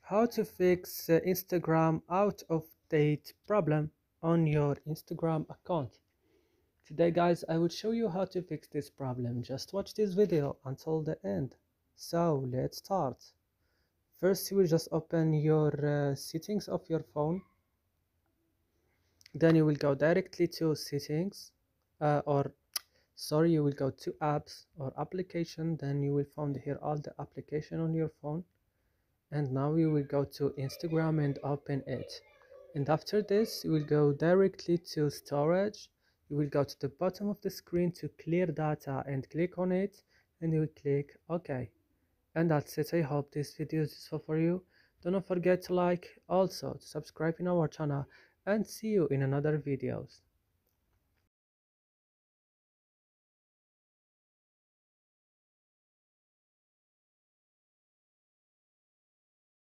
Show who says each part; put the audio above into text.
Speaker 1: How to fix Instagram out of date problem on your Instagram account. Today guys, I will show you how to fix this problem. Just watch this video until the end. So let's start. First you will just open your settings of your phone. Then you will go directly to settings you will go to apps or application. Then you will find here all the application on your phone. And now you will go to Instagram and open it. And after this, you will go directly to storage. You will go to the bottom of the screen to clear data and click on it, and you will click OK. And that's it. I hope this video is useful for you. Don't forget to like, also to subscribe in our channel, and see you in another videos.